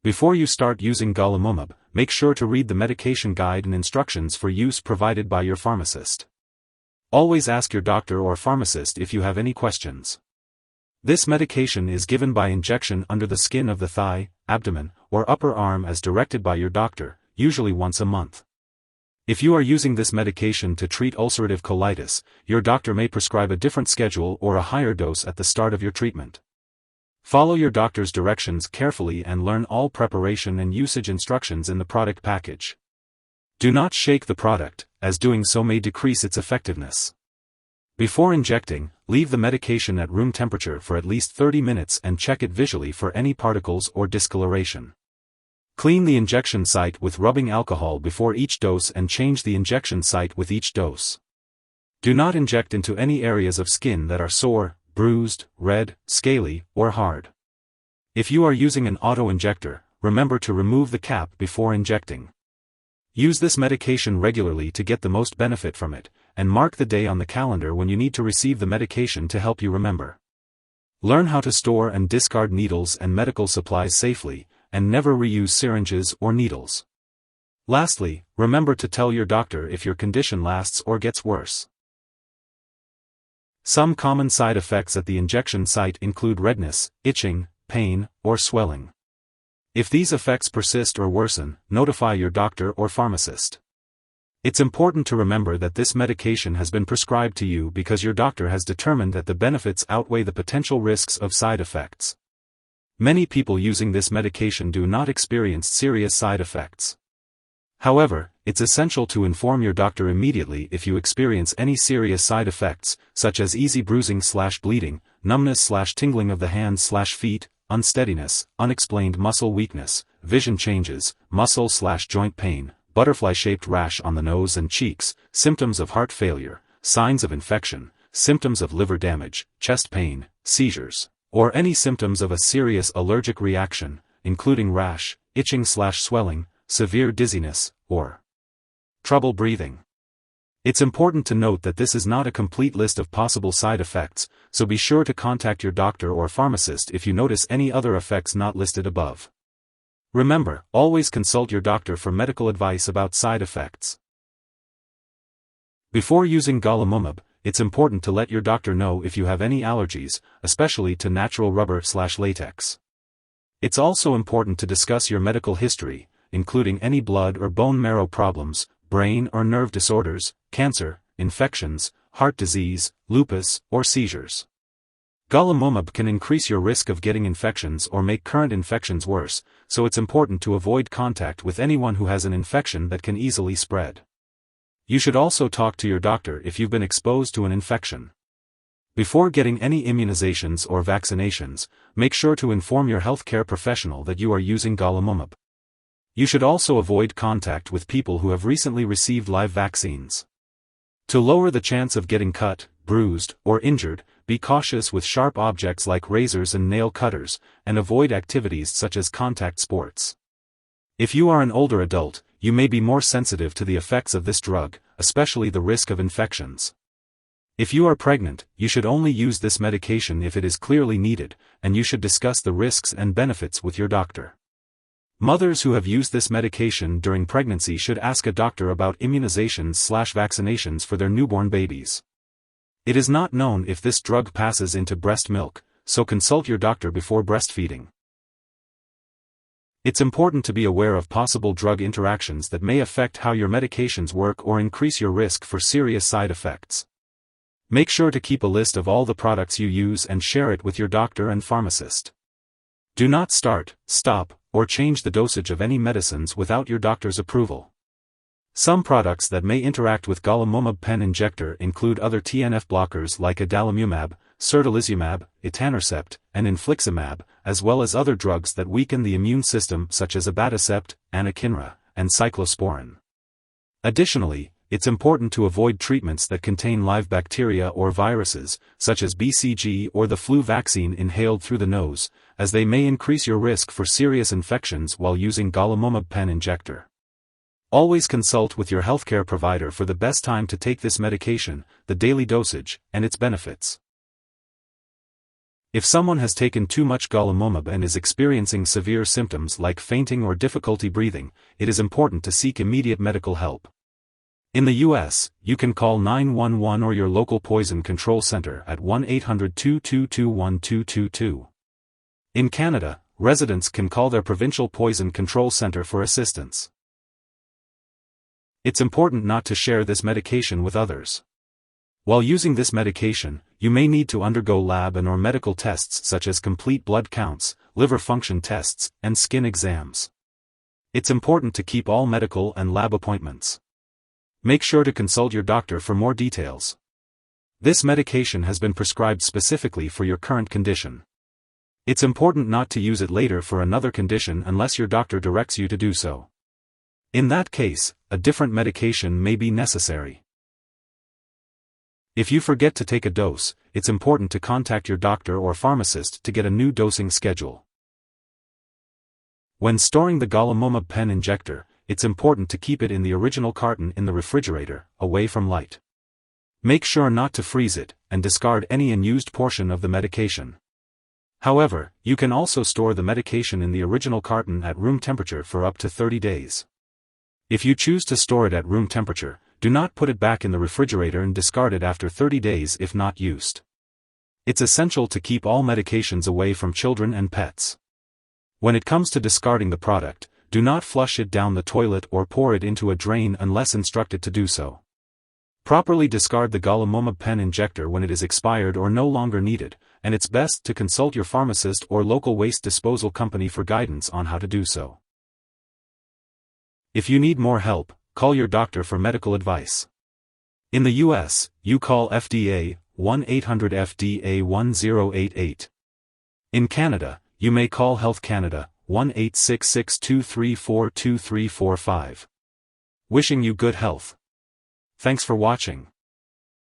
Before you start using Golimumab, make sure to read the medication guide and instructions for use provided by your pharmacist. Always ask your doctor or pharmacist if you have any questions. This medication is given by injection under the skin of the thigh, abdomen, or upper arm as directed by your doctor, usually once a month. If you are using this medication to treat ulcerative colitis, your doctor may prescribe a different schedule or a higher dose at the start of your treatment. Follow your doctor's directions carefully and learn all preparation and usage instructions in the product package. Do not shake the product, as doing so may decrease its effectiveness. Before injecting, leave the medication at room temperature for at least 30 minutes and check it visually for any particles or discoloration. Clean the injection site with rubbing alcohol before each dose and change the injection site with each dose. Do not inject into any areas of skin that are sore, bruised, red, scaly, or hard. If you are using an autoinjector, remember to remove the cap before injecting. Use this medication regularly to get the most benefit from it, and mark the day on the calendar when you need to receive the medication to help you remember. Learn how to store and discard needles and medical supplies safely, and never reuse syringes or needles. Lastly, remember to tell your doctor if your condition lasts or gets worse. Some common side effects at the injection site include redness, itching, pain, or swelling. If these effects persist or worsen, notify your doctor or pharmacist. It's important to remember that this medication has been prescribed to you because your doctor has determined that the benefits outweigh the potential risks of side effects. Many people using this medication do not experience serious side effects. However, it's essential to inform your doctor immediately if you experience any serious side effects, such as easy bruising/bleeding, numbness/tingling of the hands/feet, unsteadiness, unexplained muscle weakness, vision changes, muscle/joint pain, butterfly-shaped rash on the nose and cheeks, symptoms of heart failure, signs of infection, symptoms of liver damage, chest pain, seizures, or any symptoms of a serious allergic reaction, including rash, itching/swelling, severe dizziness, or trouble breathing. It's important to note that this is not a complete list of possible side effects, so be sure to contact your doctor or pharmacist if you notice any other effects not listed above. Remember, always consult your doctor for medical advice about side effects. Before using Golimumab, it's important to let your doctor know if you have any allergies, especially to natural rubber/latex. It's also important to discuss your medical history, including any blood or bone marrow problems, brain or nerve disorders, cancer, infections, heart disease, lupus, or seizures. Golimumab can increase your risk of getting infections or make current infections worse, so it's important to avoid contact with anyone who has an infection that can easily spread. You should also talk to your doctor if you've been exposed to an infection. Before getting any immunizations or vaccinations, make sure to inform your healthcare professional that you are using Golimumab. You should also avoid contact with people who have recently received live vaccines. To lower the chance of getting cut, bruised, or injured, be cautious with sharp objects like razors and nail cutters, and avoid activities such as contact sports. If you are an older adult, you may be more sensitive to the effects of this drug, especially the risk of infections. If you are pregnant, you should only use this medication if it is clearly needed, and you should discuss the risks and benefits with your doctor. Mothers who have used this medication during pregnancy should ask a doctor about immunizations/vaccinations for their newborn babies. It is not known if this drug passes into breast milk, so consult your doctor before breastfeeding. It's important to be aware of possible drug interactions that may affect how your medications work or increase your risk for serious side effects. Make sure to keep a list of all the products you use and share it with your doctor and pharmacist. Do not start, stop, or change the dosage of any medicines without your doctor's approval. Some products that may interact with Golimumab pen injector include other TNF blockers like adalimumab, certolizumab, etanercept, and infliximab, as well as other drugs that weaken the immune system such as abatacept, anakinra, and cyclosporin. Additionally, it's important to avoid treatments that contain live bacteria or viruses, such as BCG or the flu vaccine inhaled through the nose, as they may increase your risk for serious infections while using Golimumab pen injector. Always consult with your healthcare provider for the best time to take this medication, the daily dosage, and its benefits. If someone has taken too much Golimumab and is experiencing severe symptoms like fainting or difficulty breathing, it is important to seek immediate medical help. In the U.S., you can call 911 or your local poison control center at 1-800-222-1222. In Canada, residents can call their provincial poison control center for assistance. It's important not to share this medication with others. While using this medication, you may need to undergo lab and/or medical tests such as complete blood counts, liver function tests, and skin exams. It's important to keep all medical and lab appointments. Make sure to consult your doctor for more details. This medication has been prescribed specifically for your current condition. It's important not to use it later for another condition unless your doctor directs you to do so. In that case, a different medication may be necessary. If you forget to take a dose, it's important to contact your doctor or pharmacist to get a new dosing schedule. When storing the Golimumab pen injector, it's important to keep it in the original carton in the refrigerator, away from light. Make sure not to freeze it, and discard any unused portion of the medication. However, you can also store the medication in the original carton at room temperature for up to 30 days. If you choose to store it at room temperature, do not put it back in the refrigerator and discard it after 30 days if not used. It's essential to keep all medications away from children and pets. When it comes to discarding the product, do not flush it down the toilet or pour it into a drain unless instructed to do so. Properly discard the Golimumab pen injector when it is expired or no longer needed, and it's best to consult your pharmacist or local waste disposal company for guidance on how to do so. If you need more help, call your doctor for medical advice. In the U.S., you call FDA, 1-800-FDA-1088. In Canada, you may call Health Canada, 1-866-234-2345. Wishing you good health. Thanks for watching.